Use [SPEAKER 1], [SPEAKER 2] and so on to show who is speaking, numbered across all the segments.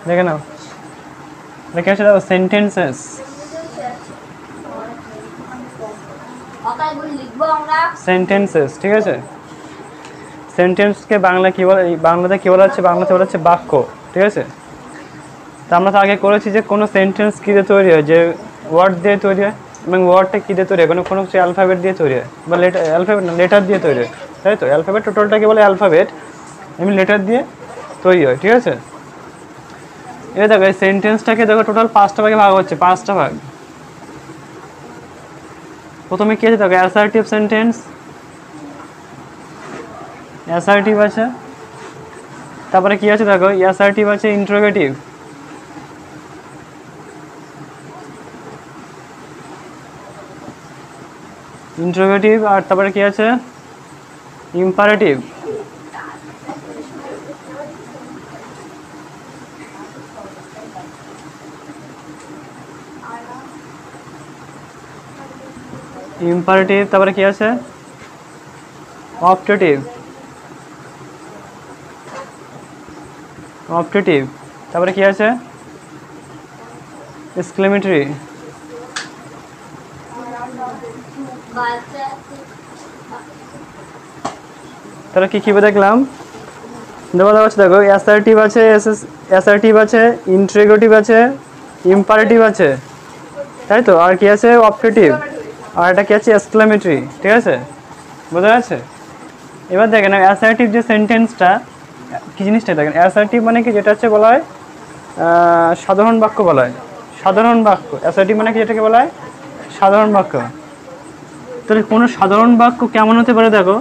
[SPEAKER 1] দেখে নাও, দেখে আসলে সেন্টেন্সেস। সেন্টেন্সেস, ঠিক আছে। সেন্টেন্সকে বাংলা কি বলে, বাংলাতে কি বলা হচ্ছে, বাংলাতে বলা হচ্ছে বাক্য, ঠিক আছে। তা আমরা তো আগে করেছি যে কোনো সেন্টেন্স কী দিয়ে তৈরি হয়, যে ওয়ার্ড দিয়ে তৈরি হয়, এবং ওয়ার্ডটা কী দিয়ে তৈরি হয়, কোনো কিছু অ্যালফাবেট দিয়ে তৈরি হয়, বা অ্যালফাবেট না, লেটার দিয়ে তৈরি হয়, তাই তো। অ্যালফাবেট টোটালটাকে বলে অ্যালফাবেট, এমনি লেটার দিয়ে তৈরি হয়, ঠিক আছে। এবার দেখো এই সেন্টেন্সটাকে দেখো টোটাল 5টা ভাগে ভাগ হচ্ছে, 5টা ভাগ। প্রথমে কি আছে দেখো, অ্যাসার্টিভ সেন্টেন্স, অ্যাসার্টিভ আছে। তারপরে কি আছে দেখো, অ্যাসার্টিভ আছে, ইন্টারোগেটিভ, ইন্টারোগেটিভ, আর তারপরে কি আছে, ইম্পারেটিভ। ইম্পারেটিভ, তারপরে কি আছে, অপটেটিভ, অপটেটিভ, তারপরে কি আছে, এক্সক্লেমেটরি। তাহলে কি কি দেখলাম, দেওয়া আছে দেখো, অ্যাসার্টিভ আছে, অ্যাসার্টিভ আছে, ইন্টারোগেটিভ আছে, ইম্পারেটিভ আছে, তাই তো। আর কি আছে, অপটেটিভ, আর এটা কি আছে, এক্সক্লেমেটরি, ঠিক আছে, বোঝা যাচ্ছে। এবার দেখেন অ্যাসার্টিভ যে সেন্টেন্সটা, কি জিনিসটা দেখেন, অ্যাসার্টিভ মানে কি, যেটা হচ্ছে বলা হয় সাধারণ বাক্য বলা হয়, সাধারণ বাক্য। অ্যাসার্টিভ মানে কি, যেটাকে বলা হয় সাধারণ বাক্য। তাহলে কোনো সাধারণ বাক্য কেমন হতে পারে দেখো,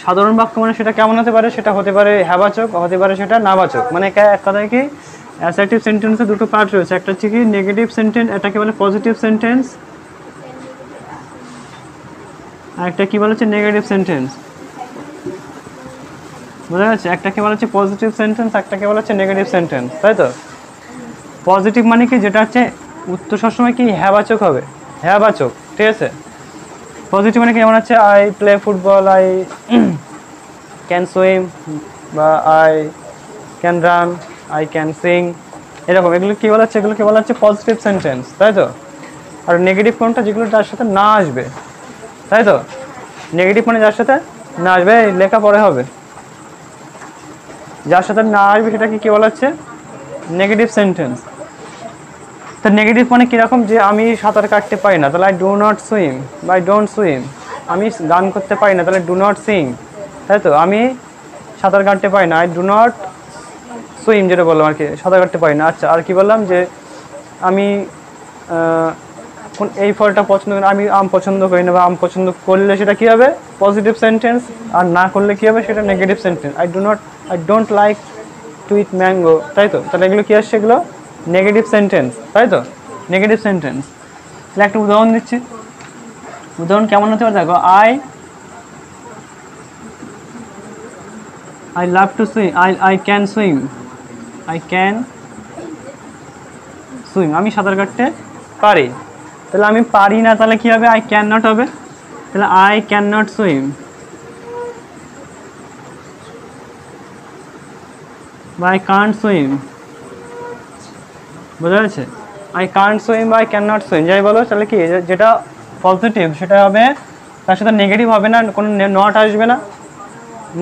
[SPEAKER 1] সাধারণ বাক্য মানে সেটা কেমন হতে পারে, সেটা হতে পারে হ্যাবাচক, হতে পারে সেটা নাবাচক। মানে এক কথায় কি, অ্যাসার্টিভ সেন্টেন্সে দুটো পার্ট রয়েছে, একটা হচ্ছে কি নেগেটিভ সেন্টেন্স, এটাকে বলে পজিটিভ সেন্টেন্স, আর একটা কি বলা হচ্ছে নেগেটিভ সেন্টেন্স, বোঝা যাচ্ছে। একটাকে বলা হচ্ছে পজিটিভ সেন্টেন্স, একটাকে বলা হচ্ছে নেগেটিভ সেন্টেন্স, তাই তো। পজিটিভ মানে কি, যেটা হচ্ছে উত্তর সবসময় কি হ্যাবাচক হবে, হ্যাবাচক, ঠিক আছে। পজিটিভ মানে কি, যেমন হচ্ছে I play football, I can swim, বা I can run, I can sing, এরকম। এগুলো কী বলা হচ্ছে, এগুলোকে বলা হচ্ছে পজিটিভ সেন্টেন্স, তাই তো। আর নেগেটিভ কোনটা, যেগুলো যার সাথে না আসবে, তাই তো। নেগেটিভ মানে যার সাথে না আসবে, লেখা পরে হবে, যার সাথে না আসবে সেটাকে কী বলা হচ্ছে, নেগেটিভ সেন্টেন্স। তো নেগেটিভ মানে কীরকম, যে আমি সাঁতার কাটতে পারি না, তাহলে আই ডু নট সুইম, বা আই ডোন্ট সুইম। আমি গান করতে পারি না, তাহলে ডু নট সিং, তাই তো। আমি সাঁতার কাটতে পারি না, আই ডু নট সুইম, যেটা বললাম আর কি, সাঁতার কাটতে পারি না। আচ্ছা, আর কি বললাম, যে আমি কোন এই ফলটা পছন্দ করি না, আমি আম পছন্দ করি না, বা আম পছন্দ করলে সেটা কী হবে, পজিটিভ সেন্টেন্স, আর না করলে কী হবে, সেটা negative sentence. I don't like to eat mango, তাই তো। তাহলে এগুলো কী আসছে, এগুলো নেগেটিভ সেন্টেন্স, তাই তো, নেগেটিভ সেন্টেন্স। তাহলে একটা উদাহরণ দিচ্ছি, উদাহরণ কেমন হতে পারে দেখো, I love to swim, I can swim, I can swim, আমি সাঁতার কাটতে পারি। তাহলে আমি পারি না, তাহলে কি হবে, I cannot হবে। তাহলে I cannot swim, বা I can't swim, বোঝা যাচ্ছে। I can't swim বা I cannot swim, যাই বলো, তাহলে কি যেটা পজিটিভ সেটা হবে, তার সাথে নেগেটিভ হবে না, কোনো নট আসবে না,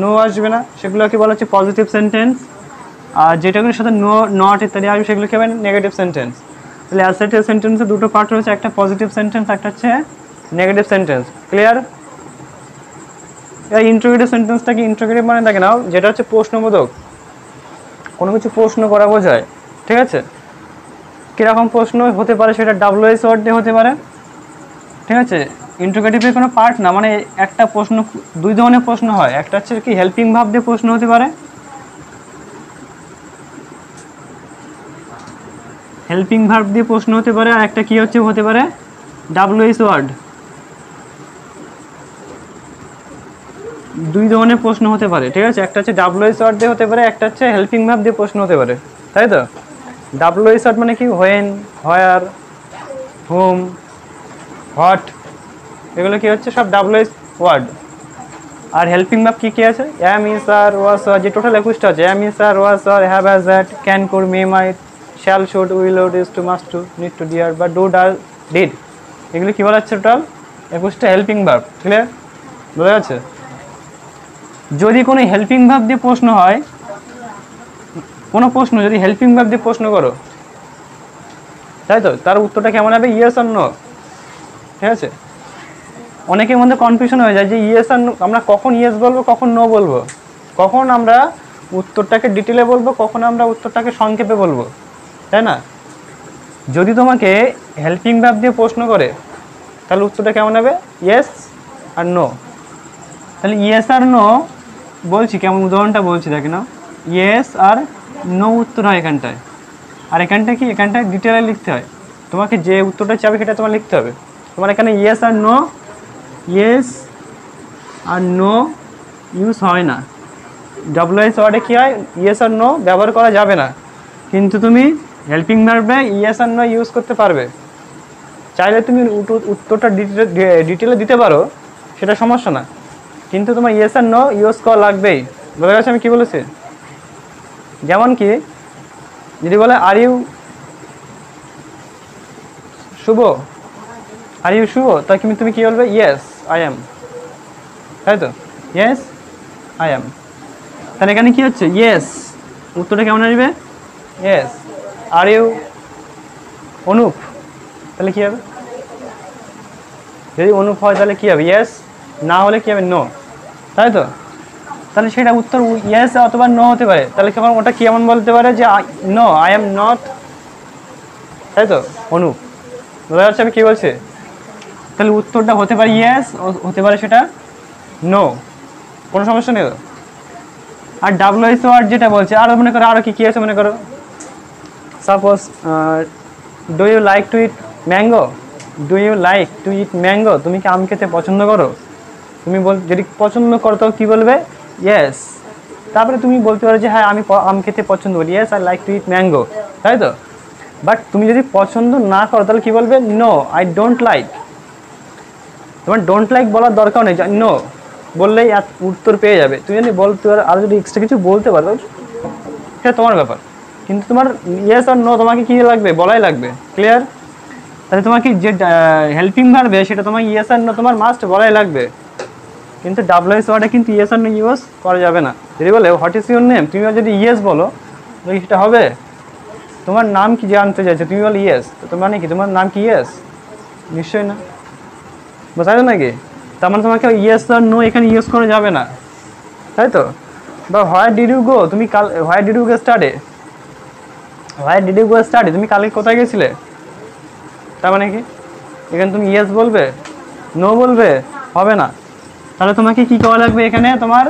[SPEAKER 1] নো আসবে না, সেগুলোকে বলা হচ্ছে পজিটিভ সেন্টেন্স। আর যেটাগুলোর সাথে নো, নট ইত্যাদি আসবে, সেগুলোকে হবে নেগেটিভ সেন্টেন্স। তাহলে অ্যাসার্টিভ সেন্টেন্সে দুটো পার্ট রয়েছে, একটা পজিটিভ সেন্টেন্স, একটা হচ্ছে নেগেটিভ সেন্টেন্স, ক্লিয়ার। এবার ইন্টারোগেটিভ সেন্টেন্সটা কি, ইন্টারোগেটিভ মানে দেখে নাও, যেটা হচ্ছে প্রশ্নবোধক, কোনো কিছু প্রশ্ন করা বোঝায়, ঠিক আছে। কীরকম প্রশ্ন হতে পারে, সেটা WH ওয়ার্ড দিয়ে হতে পারে, ঠিক আছে। ইন্টারোগেটিভের কোনো পার্ট না, মানে একটা প্রশ্ন, দুই ধরনের প্রশ্ন হয়, একটা হচ্ছে কি হেল্পিং ভাব দিয়ে প্রশ্ন হতে পারে, হেল্পিং ভার্ব দিয়ে প্রশ্ন হতে পারে, আর একটা কি হতে পারে WH ওয়ার্ড। দুই ধরনের প্রশ্ন হতে পারে, ঠিক আছে। একটা হচ্ছে WH ওয়ার্ড দিয়ে হতে পারে, একটা হচ্ছে হেল্পিং ভার্ব দিয়ে প্রশ্ন হতে পারে, তাই তো। WH ওয়ার্ড মানে কি, হোয়েন, হোয়ার, হুম, হোয়াট, এগুলো কি হচ্ছে সব WH ওয়ার্ড। আর হেল্পিং ভার্ব কি কি আছে? অ্যাম, ইজ, আর, ওয়াজ, আর, যে টোটাল 21টা আছে। Am, is, are, was, were, have, has, had, can, could, may, might, shall, should, will, would, is to, must to, need to, dare বা do, does, did, এগুলো কি বলা হচ্ছে? Total 21টা helping verb. Clear? বোঝা যাচ্ছে? যদি কোনো হেল্পিং ভার্ব দিয়ে প্রশ্ন হয়, কোনো প্রশ্ন যদি হেল্পিং ভার্ব দিয়ে প্রশ্ন করো, তাই তো, তার উত্তরটা কেমন হবে? ইয়েস আর নো। ঠিক আছে? অনেকের মধ্যে কনফিউশন হয়ে যায় যে ইয়েস আর নো, আমরা কখন ইয়েস বলবো, কখন নো বলবো, কখন আমরা উত্তরটাকে ডিটেলে বলবো, কখন আমরা উত্তরটাকে সংক্ষেপে বলবো, তাই না? যদি তোমাকে হেল্পিং ভার্ব দিয়ে প্রশ্ন করে, তাহলে উত্তরটা কেমন হবে? ইয়েস আর নো। তাহলে ইয়েস আর নো বলছি, কেমন উদাহরণটা বলছি, দেখে নাও। ইয়েস আর নো উত্তর হয় এখানটায়, আর এখানটায় কি, এখানটায় ডিটেলে লিখতে হয়। তোমাকে যে উত্তরটা চাবে সেটা তোমার লিখতে হবে। তোমার এখানে ইয়েস আর নো, ইয়েস আর নো ইউজ হয় না। ডব্লিউএস ওয়ার্ডে কী হয়? ইয়েস আর নো ব্যবহার করা যাবে না, কিন্তু তুমি হেল্পিং ভার্বে ইয়েস আর নো ইউজ করতে পারবে। চাইলে তুমি উত্তরটা ডিটেলে দিতে পারো, সেটা সমস্যা না, কিন্তু তোমার ইয়েস আর নো ইউজ করা লাগবেই। বোঝা গেছে আমি কী বলেছি? যেমন কি যদি বলে are you Shubho, are you শুভ, তা তুমি কী বলবে? ইয়েস আই এম, তাই তো? Yes I am. তাহলে এখানে কী হচ্ছে? ইয়েস, উত্তরটা কেমন আসবে? ইয়েস। আর ইউ অনুপ, তাহলে কী হবে? যদি অনুপ হয় তাহলে কী হবে? ইয়েস, না হলে কী হবে? নো, তাই তো? তাহলে সেটা উত্তর ইয়েস অথবা নো হতে পারে। তাহলে কেমন ওটা কেমন বলতে পারে? যে নো, আই এম নট, তাই তো, অনুপ। বোঝা যাচ্ছে আমি কী বলছি? তাহলে উত্তরটা হতে পারে ইয়েস, হতে পারে সেটা নো, কোনো সমস্যা নেই। আর ডাব্লিউএস ওয়ার্ড যেটা বলছে, আরও মনে করো আরও কী কী আছে মনে করো। Suppose do you like to eat mango, do you like to eat mango, তুমি কি আম খেতে পছন্দ করো? তুমি যদি পছন্দ করো তো কী বলবে? ইয়েস। তারপরে তুমি বলতে পারো যে হ্যাঁ আমি আম খেতে পছন্দ করি, yes I like to eat mango, তাই তো? বাট তুমি যদি পছন্দ না করো তাহলে কী বলবে? No I don't like. তোমার ডোন্ট লাইক বলার দরকার নেই, নো বললেই উত্তর পেয়ে যাবে। তুমি যদি বলতে পারো, আর যদি এক্সট্রা কিছু বলতে পারো সেটা তোমার ব্যাপার, কিন্তু তোমার ইয়েস আর নো তোমাকে কী লাগবে? বলাই লাগবে। ক্লিয়ার? তাহলে তোমাকে যে হেল্পিং ভার্বে সেটা তোমার ইয়েস আর নো তোমার মাস্ট বলাই লাগবে, কিন্তু ডাব্লিউএস ওয়ার্ডে কিন্তু ইয়েস আর নো ইউজ করা যাবে না। যদি বলে হোয়াট ইজ ইউর নেম, তুমি যদি ইয়েস বলো তাহলে সেটা হবে? তোমার নাম কি জানতে চাইছে, তুমি বলো ইয়েস, তো তোমার মানে কি তোমার নাম কি? ইয়েস? নিশ্চয়ই না। বোঝা যায় নাকি? তার মানে তোমাকে ইয়েস আর নো এখানে ইউজ করা যাবে না, তাই তো? বা হোয়ার ডিড ইউ গো, তুমি কাল where did you go study, where did you go study, তুমি কালকে কোথায় গেছিলে? তার মানে কি এখানে তুমি ইয়েস বলবে, নো বলবে? হবে না। তাহলে তোমাকে কি করা লাগবে? এখানে তোমার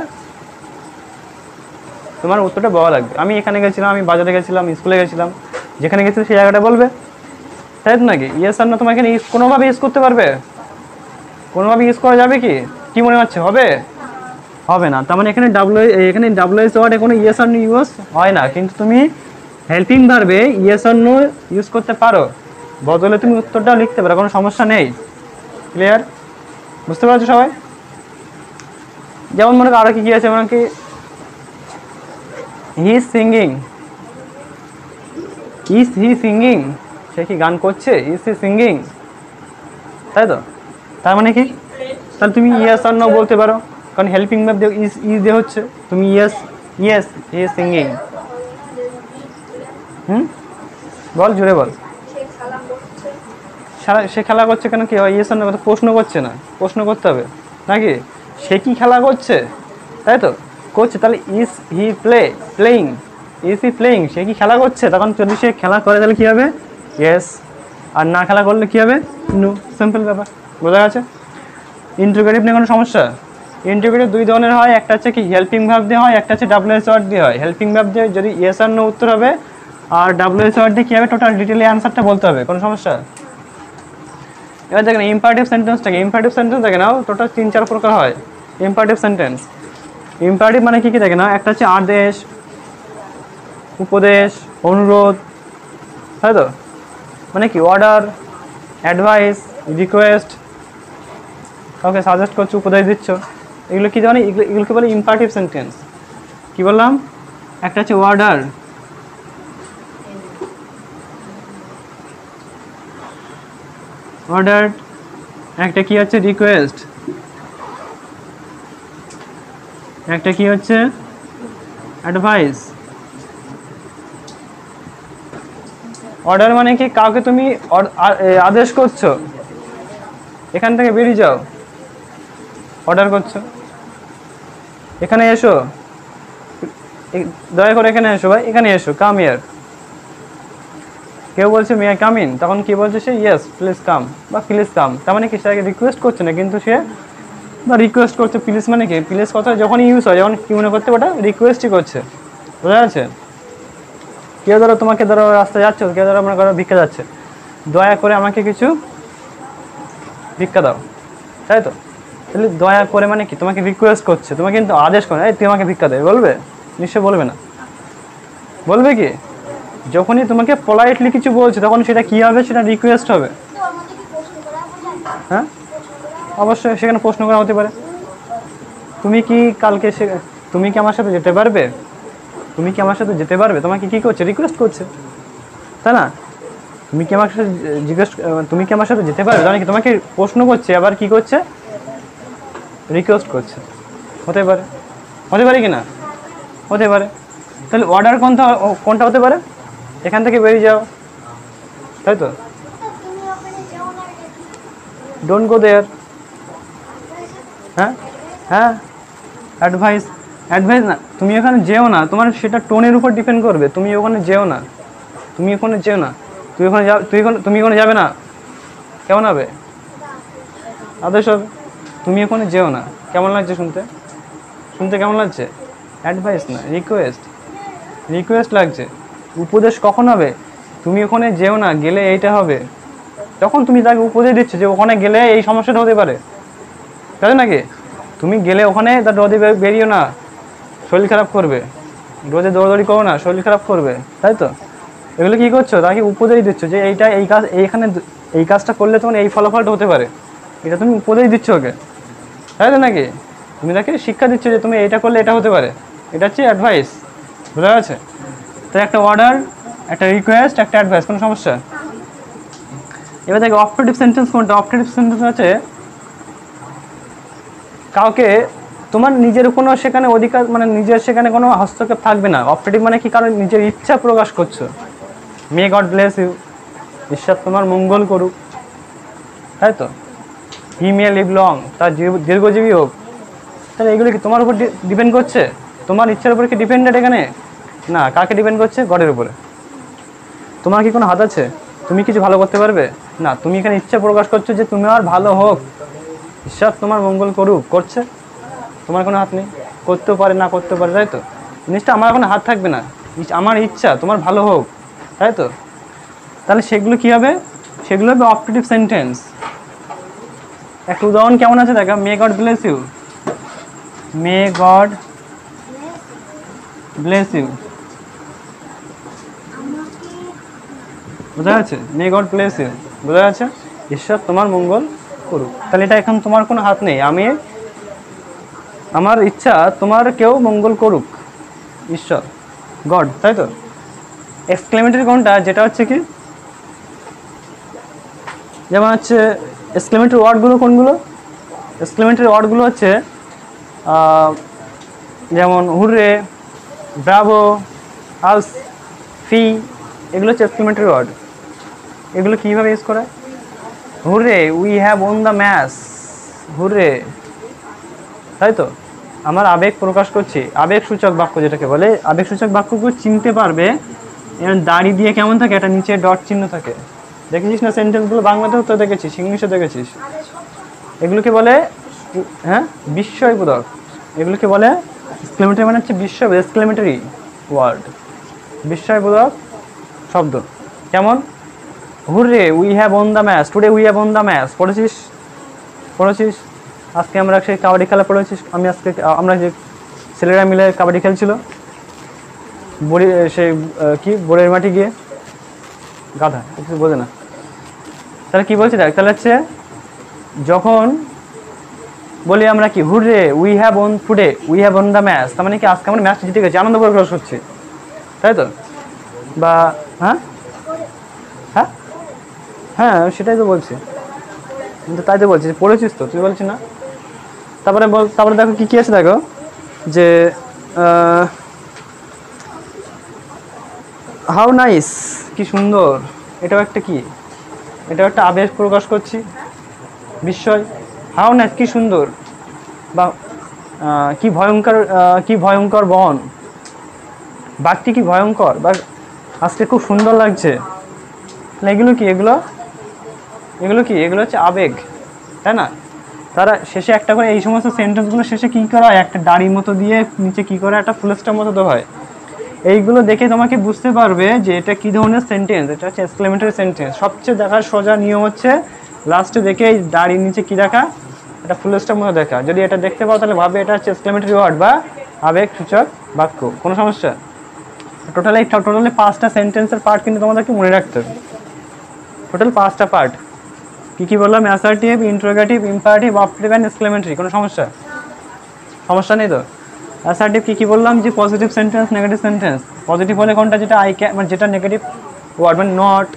[SPEAKER 1] উত্তরটা বলা লাগবে। আমি এখানে গেছিলাম, আমি বাজারে গেছিলাম, স্কুলে গেছিলাম, যেখানে গেছিলে সেই জায়গাটা বলবে, তাই তো নাকি? ইয়েস আর নো তোমাকে এখানে কোনোভাবে ইউজ করতে পারবে? কোনোভাবে ইউজ করা যাবে কি? কি মনে হচ্ছে হবে? হবে না। তার মানে এখানে ডাব্লিউএস ওয়ার্ডে কোনো ইয়েস আর নো ইউজ হয় না, কিন্তু তুমি হেল্পিং ভার্বে ইয়েস আর নো ইউজ করতে পারো, বদলে তুমি উত্তরটাও লিখতে পারো, কোনো সমস্যা নেই। ক্লিয়ার? বুঝতে পারছো সবাই? যেমন মনে করো আরও কী কী আছে, মানে কি he is singing, is he singing, সে কি গান করছে? ইজ হি সিঙ্গিং, তাই তো? তার মানে কি? তাহলে তুমি ইয়েস আর নো বলতে পারো, কারণ হেল্পিং ভার্ব দিয়ে ইজ দিয়ে হচ্ছে। তুমি ইয়েস হি ইজ সিঙ্গিং। বল, জুড়ে বল। সে খেলা করছে কেন? কি হয়? ইয়েস আর নো, প্রশ্ন করছে না, প্রশ্ন করতে হবে নাকি? সে কি খেলা করছে, তাই তো? করছে, তাহলে is he playing, is he playing, সে কি খেলা করছে? তখন যদি সে খেলা করে তাহলে কী হবে? ইয়েস। আর না খেলা করলে কী হবে? নো। সিম্পল ব্যাপার। বোঝা গেছে? ইন্টিগ্রেটিভ নিয়ে কোনো সমস্যা? ইন্টিগ্রেটিভ দুই ধরনের হয়, একটা হচ্ছে কি হেল্পিং ভার্ব দিয়ে হয়, একটা হচ্ছে ডাব্লিউএস ওয়ার্ড দিয়ে হয়। হেল্পিং ভার্ব দিয়ে যদি ইয়েস আর নো উত্তর হবে, আর ডাব্লিউএস ওয়ার্ড দিয়ে কী হবে? টোটাল ডিটেলে অ্যান্সারটা বলতে হবে। কোনো সমস্যা? এবার দেখেন ইম্পারেটিভ সেন্টেন্সটাকে, ইম্পারেটিভ সেন্টেন্স দেখে নাও টোটাল 3-4 প্রকার হয় ইম্পারেটিভ সেন্টেন্স। ইম্পারেটিভ মানে কী কী দেখে নাও, একটা হচ্ছে আদেশ, উপদেশ, অনুরোধ, তাই তো? মানে কি অর্ডার, অ্যাডভাইস, রিকোয়েস্ট, কাউকে সাজেস্ট করছো, উপদেশ দিচ্ছ, এগুলো কি জানি, এগুলোকে বলে ইম্পারেটিভ সেন্টেন্স। কি বললাম, একটা হচ্ছে অর্ডার, অর্ডার, একটা কি হচ্ছে রিকোয়েস্ট, একটা কি হচ্ছে অ্যাডভাইস। অর্ডার মানে কি, কাউকে তুমি আদেশ করছো, এখান থেকে বেরিয়ে যাও, অর্ডার করছো, এখানে এসো, দয়া করে এখানে এসো ভাই, এখানে এসো, কাম ইয়ার। কেউ বলছে মে আই কাম ইন, তখন কি বলছে সে, ইয়েস প্লিজ কাম বা প্লিজ কাম। তার মানে কি, সে আগে রিকোয়েস্ট করছে না, কিন্তু সে বা রিকোয়েস্ট করছে। প্লিজ মানে কি, প্লিজ কথা যখন ইউজ হয়, যখন কি মনে করতে, ওটা রিকোয়েস্টই করছে। বোঝা যাচ্ছে? কেউ ধরো তোমাকে ধরো রাস্তায় যাচ্ছ, কেউ ধরো আমার ঘরে ভিক্ষা যাচ্ছে, দয়া করে আমাকে কিছু ভিক্ষা দাও, তাই তো? তাহলে দয়া করে মানে কি, তোমাকে রিকোয়েস্ট করছে, তোমাকে কিন্তু আদেশ করে, এই তুই আমাকে ভিক্ষা দেবে, বলবে? নিশ্চয় বলবে না। বলবে কি? যখনই তোমাকে পোলাইটলি কিছু বলছে, তখন সেটা কি হবে, সেটা রিকোয়েস্ট হবে। হ্যাঁ, অবশ্যই সেখানে প্রশ্ন করা হতে পারে, তুমি কি কালকে তুমি কি আমার সাথে যেতে পারবে, তুমি কি আমার সাথে যেতে পারবে, তোমাকে কি করছে, রিকোয়েস্ট করছে, তাই না? তুমি কি আমার সাথে তুমি কি আমার সাথে যেতে পারবে, মানে কি তোমাকে প্রশ্ন করছে, আবার কি করছে, রিকোয়েস্ট করছে। হতে পারে, হতে পারে কি না? হতে পারে। তাহলে অর্ডার কোনটা হতে পারে, এখান থেকে বেরিয়ে যাও, তাই তো? ডোন্ট গো দেয়ার। হ্যাঁ হ্যাঁ, অ্যাডভাইস, অ্যাডভাইস না, তুমি ওখানে যেও না, তোমার সেটা টোনের উপর ডিপেন্ড করবে। তুমি ওখানে যেও না, তুমি ওখানে যেও না, তুমি ওখানে যাবে না, কেমন হবে, আদেশ হবে। তুমি ওখানে যেও না, কেমন লাগছে শুনতে, শুনতে কেমন লাগছে? অ্যাডভাইস না, রিকোয়েস্ট, রিকোয়েস্ট লাগছে। উপদেশ কখন হবে, তুমি ওখানে যেও না, গেলে এইটা হবে, তখন তুমি তাকে উপদেশ দিচ্ছ যে ওখানে গেলে এই সমস্যাটা হতে পারে, তাই নাকি? তুমি গেলে ওখানে তার রোদে বেরিও না, শরীর খারাপ করবে, রোদে দৌড়াদৌড়ি করো না, শরীর খারাপ করবে, তাই তো? এগুলো কি করছো, তাকে উপদেশ দিচ্ছ যে এইটা, এই কাজ, এইখানে এই কাজটা করলে তোমার এই ফলাফলটা হতে পারে, এটা তুমি উপদেশ দিচ্ছ ওকে, তাই তো নাকি? তুমি তাকে শিক্ষা দিচ্ছ যে তুমি এটা করলে এটা হতে পারে, এটা হচ্ছে অ্যাডভাইস। বোঝা গেছে? তো একটা অর্ডার, একটা রিকোয়েস্ট, একটা অ্যাডভাইস, কোনো সমস্যা? এবার দেখো অপারেটিভ সেন্টেন্স কোনটা। অপারেটিভ সেন্টেন্স হচ্ছে কাউকে, তোমার নিজের কোনো সেখানে অধিকার, মানে নিজের সেখানে কোনো হস্তক্ষেপ থাকবে না। অপারেটিভ মানে কি, কারণ নিজের ইচ্ছা প্রকাশ করছো। মে গড ব্লেস ইউ, ঈশ্বর তোমার মঙ্গল করুক, তাই তো? হি মে লিভ লং, তার দীর্ঘজীবী হোক। তাহলে এগুলো কি তোমার উপর ডিপেন্ড করছে, তোমার ইচ্ছার উপর কি ডিপেন্ডেড এখানে? না, কাকে ডিপেন্ড করছে? গডের উপরে। তোমার কি কোনো হাত আছে, তুমি কিছু ভালো করতে পারবে না? তুমি এখানে ইচ্ছা প্রকাশ করছো যে তুমি আর ভালো হোক, ঈশ্বর তোমার মঙ্গল করুক, করছে, তোমার কোনো হাত নেই, করতেও পারে না করতে পারে, তাই তো? জিনিসটা আমার কোনো হাত থাকবে না, আমার ইচ্ছা তোমার ভালো হোক, তাই তো? তাহলে সেগুলো কি হবে, সেগুলো হবে অপারেটিভ সেন্টেন্স। একটা উদাহরণ কেমন আছে দেখা, may God bless you, may God bless you, বোঝা যাচ্ছে? মে গড ব্লেস ইউ, বোঝা যাচ্ছে? ঈশ্বর তোমার মঙ্গল করুক। তাহলে এটা এখন তোমার কোনো হাত নেই, আমি, আমার ইচ্ছা তোমার কেউ মঙ্গল করুক, ঈশ্বর, গড, তাই তো? এক্সক্লেমেটরি কোনটা, যেটা হচ্ছে কি, যেমন হচ্ছে এক্সক্লেমেটরি ওয়ার্ডগুলো কোনগুলো, এক্সক্লেমেটরি ওয়ার্ডগুলো হচ্ছে যেমন হুররে, ব্রাভো, আলস, ফি, এগুলো হচ্ছে এক্সক্লেমেটরি ওয়ার্ড। এগুলো কীভাবে ইউজ করে, hurray we have won the match, hurray, তাই তো? আমার আবেগ প্রকাশ করছি, আবেগসূচক বাক্য যেটাকে বলে। আবেগসূচক বাক্যগুলো চিনতে পারবে, দাড়ি দিয়ে কেমন থাকে, একটা নিচে ডট চিহ্ন থাকে, দেখেছিস না সেন্টেন্সগুলো? বাংলাতেও তো দেখেছিস, ইংলিশে দেখেছিস। এগুলোকে বলে, হ্যাঁ, বিস্ময়বোধক, এগুলোকে বলে এক্সক্লেমেটরি, মানে হচ্ছে বিস্ময়, এক্সক্লেমেটরি ওয়ার্ড, বিস্ময়বোধক শব্দ। কেমন, hurray we have won the match, today we have won the match, পড়েছিস? পড়েছিস? আজকে আমরা সেই কাবাডি খেলা পড়েছিস, আমরা যে ছেলেরা মিলে কাবাডি খেলছিল বড়ি, সেই কি বোরের মাটি গিয়ে, গাধা কিছু বোঝে না। তাহলে কি বলছি দেখ, তাহলে হচ্ছে যখন বলি আমরা কি hurray we have won today, we have won the match, তার মানে কি আজকে আমরা ম্যাচ জিতে গেছি, আনন্দ প্রকাশ করছি, তাই তো? বা হ্যাঁ হ্যাঁ হ্যাঁ সেটাই তো বলছি, কিন্তু তাই তো বলছি, পড়েছিস তো তুই, বলছিস না? তারপরে বল, তারপরে দেখো কি কি আছে, দেখো যে হাউ নাইস, কি সুন্দর, এটাও একটা কি, এটাও একটা আবেগ প্রকাশ করছি, বিস্ময়। হাউ নাইস, কি সুন্দর, বা কি ভয়ঙ্কর, কি ভয়ঙ্কর বহন, বাঘটি কি ভয়ঙ্কর, বা আজকে খুব সুন্দর লাগছে। এগুলো কি, এগুলো এগুলো কি, এগুলো হচ্ছে আবেগ, তাই না? তারা শেষে একটা করে, এই সমস্ত সেন্টেন্সগুলো শেষে কী করা হয়, একটা দাড়ির মতো দিয়ে নিচে কী করে একটা ফুল স্টপ মতো দেওয়া হয়। এইগুলো দেখে তোমাকে বুঝতে পারবে যে এটা কী ধরনের সেন্টেন্স, এটা হচ্ছে এক্সক্লেমেটরি সেন্টেন্স। সবচেয়ে দেখার সোজা নিয়ম হচ্ছে লাস্টে দেখে এই দাড়ির নিচে কী দেখা, এটা ফুল স্টপ মতো দেখা। যদি এটা দেখতে পাও তাহলে ভাবে এটা হচ্ছে এক্সক্লেমেটরি ওয়ার্ড বা আবেগ সূচক বাক্য, কোনো সমস্যা? টোটালি 5টা সেন্টেন্সের পার্ট কিন্তু তোমাদেরকে মনে রাখতে হবে, টোটাল 5টা পার্ট। কী কী বললাম? Assertive, interrogative, imperative, objective and exclamatory. কোনো সমস্যা? সমস্যা নেই তো? অ্যাসার্টিভ কী কী বললাম? যে positive sentence, negative sentence. Positive হলে কোনটা, যেটা আই ক্যান, মানে যেটা নেগেটিভ ওয়ার্ড, মানে নট,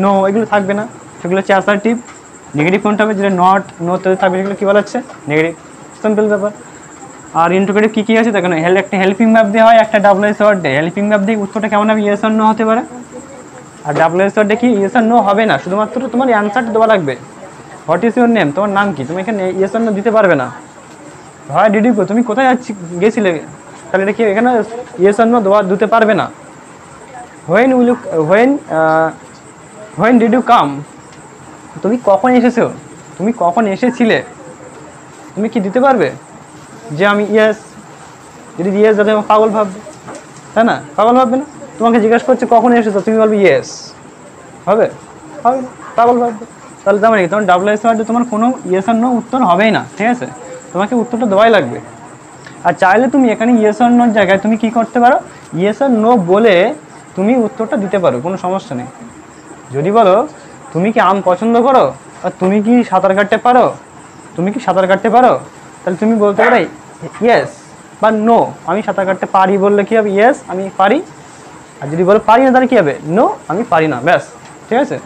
[SPEAKER 1] নো, এগুলো থাকবে না, সেগুলো হচ্ছে অ্যাসার্টিভ। নেগেটিভ কোনটা হবে? যেটা নট, নো থাকবে, সেগুলো কী বলা হচ্ছে? নেগেটিভ। সিম্পল ব্যাপার। আর ইন্টারোগেটিভ কী কী আছে দেখো না, একটা হেল্পিং ম্যাপ দেওয়া হয়, একটা ডাবলএস ওয়ার্ড দেয়। হেল্পিং ম্যাপ দিয়ে উত্তরটা কেমন হবে? ইয়েস অর নো হতে পারে। আর ডাবলএস ওয়ার্ডে কি ইয়েস অর নো হবে না, শুধুমাত্র তোমার অ্যান্সারটা দেওয়া লাগবে। হোয়াট ইজ ইউর নেম, তোমার নাম কি, তুমি এখানে ইয়েস অর নো দিতে পারবে না। হয় ডিড ইউ গো, তুমি কোথায় গেছিলে, তাহলে এটা কি এখানে ইয়েস অর নো দিতে পারবে না। When will you, when did you come, তুমি কখন এসেছো, তুমি কখন এসেছিলে, তুমি কি দিতে পারবে যে আমি ইয়েস? যদি ইয়েস যাতে পাগল ভাববে, তাই না? পাগল ভাববে না? তোমাকে জিজ্ঞাসা করছে কখন এসেছো, তুমি বলবে ইয়েস, হবে? হবে না, পাগল ভাববে। তাহলে তেমন কি, তোমার ডাবলএস ওয়ার্ডে তোমার কোনো ইয়েস আর নো উত্তর হবেই না, ঠিক আছে? তোমাকে উত্তরটা দেওয়াই লাগবে। আর চাইলে তুমি এখানে ইয়েস আর নোর জায়গায় তুমি কি করতে পারো, ইয়েস আর নো বলে তুমি উত্তরটা দিতে পারো, কোনো সমস্যা নেই। যদি বলো তুমি কি আম পছন্দ করো, আর তুমি কি সাঁতার কাটতে পারো, তুমি কি সাঁতার কাটতে পারো, তাহলে তুমি বলতে পারো ইয়েস বা নো, আমি সাঁতার কাটতে পারি বললে কী হবে? ইয়েস, আমি পারি। আর যদি বলো পারি না, তাহলে কী হবে? নো, আমি পারি না, ব্যাস, ঠিক আছে?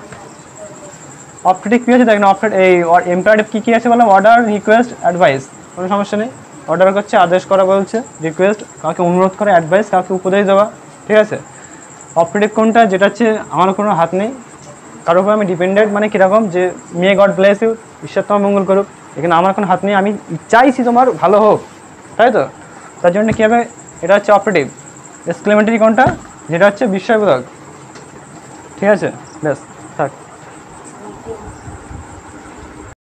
[SPEAKER 1] অপটেটিভ কী আছে দেখ না, এই ইম্পারেটিভ কী কী আছে বললাম? Order, request, advice. কোনো সমস্যা নেই। অর্ডার হচ্ছে আদেশ করা বলছে, রিকোয়েস্ট কাউকে অনুরোধ করা, অ্যাডভাইস কাউকে উপদেশ দেওয়া, ঠিক আছে? অপটেটিভ কোনটা? যেটা হচ্ছে আমার কোনো হাত নেই, কারোর উপর আমি ডিপেন্ডেন্ট, মানে কীরকম যে মে গড ব্লেস ইউ, ঈশ্বর তোমার মঙ্গল করুক, এখানে আমার কোনো হাত নেই, আমি চাইছি তোমার ভালো হোক, তাই তো? তার জন্য কী হবে? এটা হচ্ছে অপটেটিভ। এক্সক্লেমেটরি কোনটা? যেটা হচ্ছে বিস্ময়বোধক, ঠিক আছে? ব্যাস, থাক।